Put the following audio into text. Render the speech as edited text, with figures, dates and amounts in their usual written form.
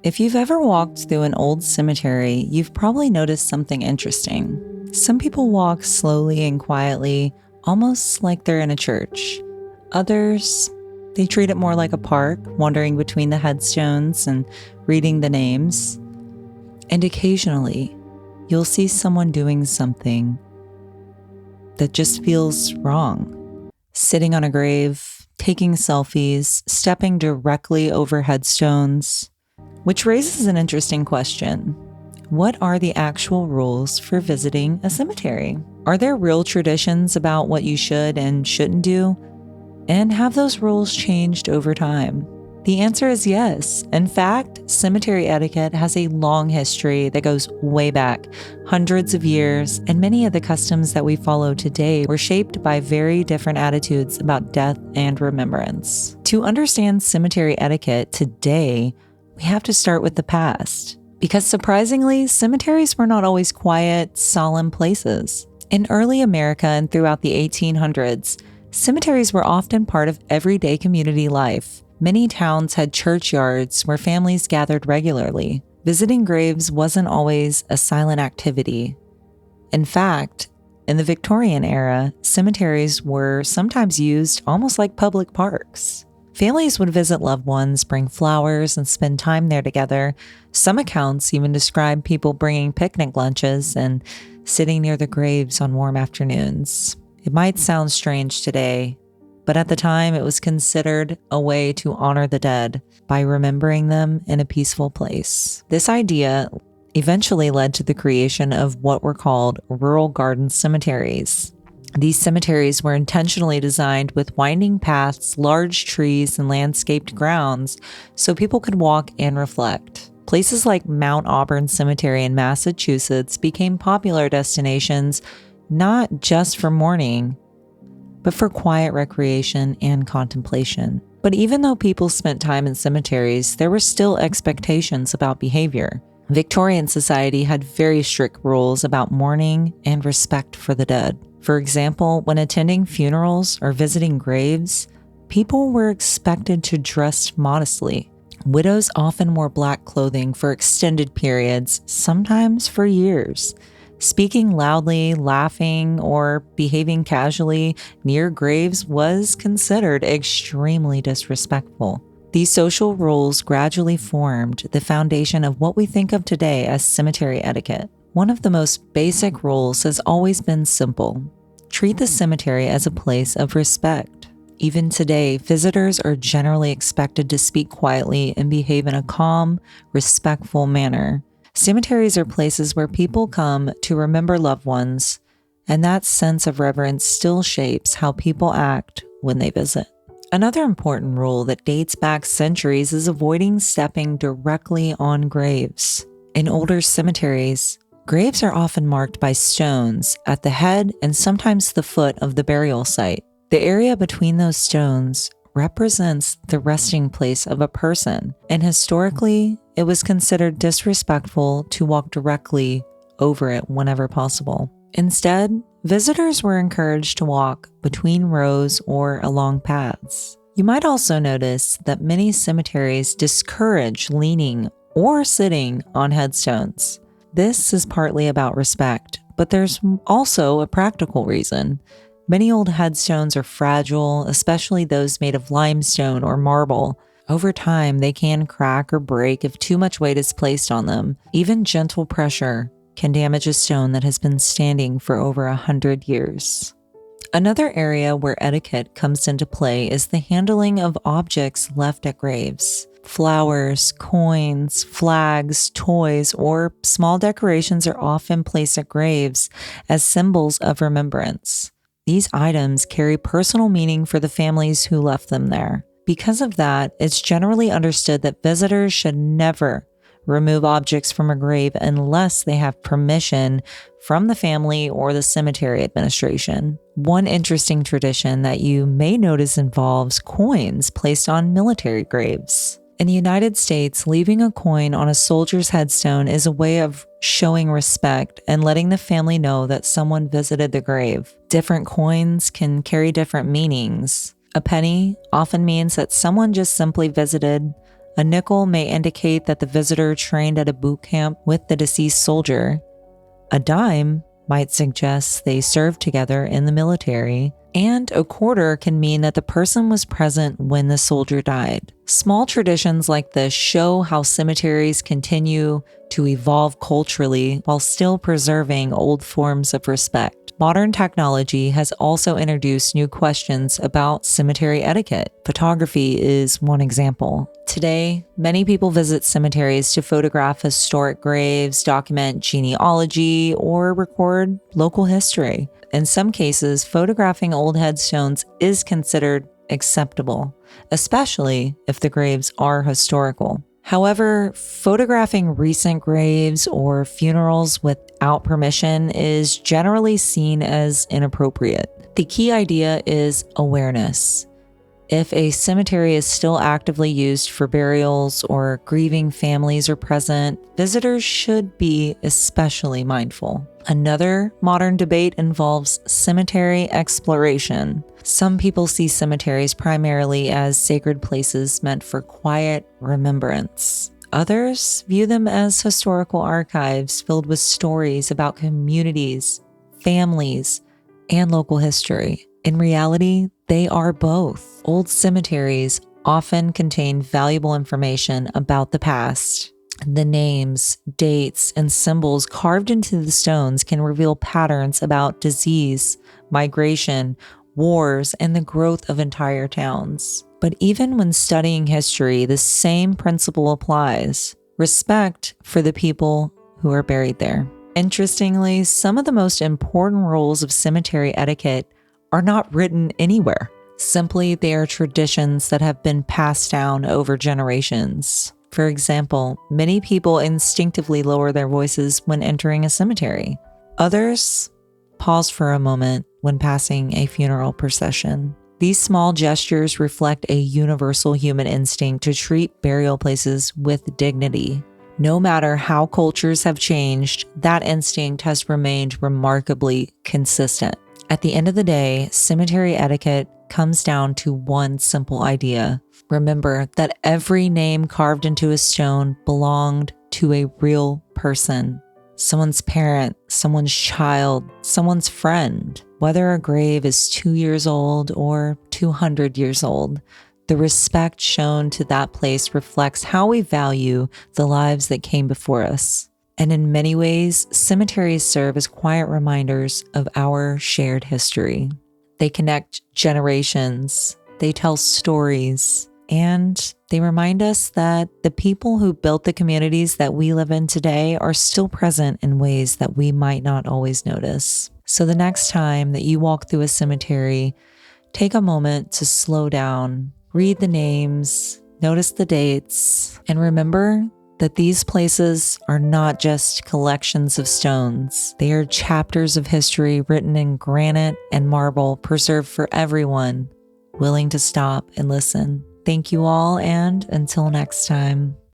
If you've ever walked through an old cemetery, you've probably noticed something interesting. Some people walk slowly and quietly, almost like they're in a church. Others, they treat it more like a park, wandering between the headstones and reading the names. And occasionally, you'll see someone doing something that just feels wrong. Sitting on a grave, taking selfies, stepping directly over headstones. Which raises an interesting question. What are the actual rules for visiting a cemetery? Are there real traditions about what you should and shouldn't do? And have those rules changed over time? The answer is yes. In fact, cemetery etiquette has a long history that goes way back, hundreds of years, and many of the customs that we follow today were shaped by very different attitudes about death and remembrance. To understand cemetery etiquette today, we have to start with the past, because surprisingly, cemeteries were not always quiet, solemn places. In early America and throughout the 1800s, cemeteries were often part of everyday community life. Many towns had churchyards where families gathered regularly. Visiting graves wasn't always a silent activity. In fact, in the Victorian era, cemeteries were sometimes used almost like public parks. Families would visit loved ones, bring flowers, and spend time there together. Some accounts even describe people bringing picnic lunches and sitting near the graves on warm afternoons. It might sound strange today, but at the time it was considered a way to honor the dead by remembering them in a peaceful place. This idea eventually led to the creation of what were called rural garden cemeteries. These cemeteries were intentionally designed with winding paths, large trees, and landscaped grounds so people could walk and reflect. Places like Mount Auburn Cemetery in Massachusetts became popular destinations not just for mourning, but for quiet recreation and contemplation. But even though people spent time in cemeteries, there were still expectations about behavior. Victorian society had very strict rules about mourning and respect for the dead. For example, when attending funerals or visiting graves, people were expected to dress modestly. Widows often wore black clothing for extended periods, sometimes for years. Speaking loudly, laughing, or behaving casually near graves was considered extremely disrespectful. These social rules gradually formed the foundation of what we think of today as cemetery etiquette. One of the most basic rules has always been simple. Treat the cemetery as a place of respect. Even today, visitors are generally expected to speak quietly and behave in a calm, respectful manner. Cemeteries are places where people come to remember loved ones, and that sense of reverence still shapes how people act when they visit. Another important rule that dates back centuries is avoiding stepping directly on graves. In older cemeteries, graves are often marked by stones at the head and sometimes the foot of the burial site. The area between those stones represents the resting place of a person, and historically, it was considered disrespectful to walk directly over it whenever possible. Instead, visitors were encouraged to walk between rows or along paths. You might also notice that many cemeteries discourage leaning or sitting on headstones. This is partly about respect, but there's also a practical reason. Many old headstones are fragile, especially those made of limestone or marble. Over time, they can crack or break if too much weight is placed on them. Even gentle pressure can damage a stone that has been standing for over 100 years. Another area where etiquette comes into play is the handling of objects left at graves. Flowers, coins, flags, toys, or small decorations are often placed at graves as symbols of remembrance. These items carry personal meaning for the families who left them there. Because of that, it's generally understood that visitors should never remove objects from a grave unless they have permission from the family or the cemetery administration. One interesting tradition that you may notice involves coins placed on military graves. In the United States, leaving a coin on a soldier's headstone is a way of showing respect and letting the family know that someone visited the grave. Different coins can carry different meanings. A penny often means that someone just simply visited. A nickel may indicate that the visitor trained at a boot camp with the deceased soldier. A dime might suggest they served together in the military, and a quarter can mean that the person was present when the soldier died. Small traditions like this show how cemeteries continue to evolve culturally while still preserving old forms of respect. Modern technology has also introduced new questions about cemetery etiquette. Photography is one example. Today, many people visit cemeteries to photograph historic graves, document genealogy, or record local history. In some cases, photographing old headstones is considered acceptable, especially if the graves are historical. However, photographing recent graves or funerals without permission is generally seen as inappropriate. The key idea is awareness. If a cemetery is still actively used for burials or grieving families are present, visitors should be especially mindful. Another modern debate involves cemetery exploration. Some people see cemeteries primarily as sacred places meant for quiet remembrance. Others view them as historical archives filled with stories about communities, families, and local history. In reality, they are both. Old cemeteries often contain valuable information about the past. The names, dates, and symbols carved into the stones can reveal patterns about disease, migration, wars, and the growth of entire towns. But even when studying history, the same principle applies: respect for the people who are buried there. Interestingly, some of the most important rules of cemetery etiquette are not written anywhere. Simply, they are traditions that have been passed down over generations. For example, many people instinctively lower their voices when entering a cemetery. Others pause for a moment when passing a funeral procession. These small gestures reflect a universal human instinct to treat burial places with dignity. No matter how cultures have changed, that instinct has remained remarkably consistent. At the end of the day, cemetery etiquette comes down to one simple idea. Remember that every name carved into a stone belonged to a real person. Someone's parent, someone's child, someone's friend. Whether a grave is 2 years old or 200 years old, the respect shown to that place reflects how we value the lives that came before us. And in many ways, cemeteries serve as quiet reminders of our shared history. They connect generations, they tell stories, and they remind us that the people who built the communities that we live in today are still present in ways that we might not always notice. So the next time that you walk through a cemetery, take a moment to slow down, read the names, notice the dates, and remember that these places are not just collections of stones. They are chapters of history written in granite and marble, preserved for everyone willing to stop and listen. Thank you all, and until next time.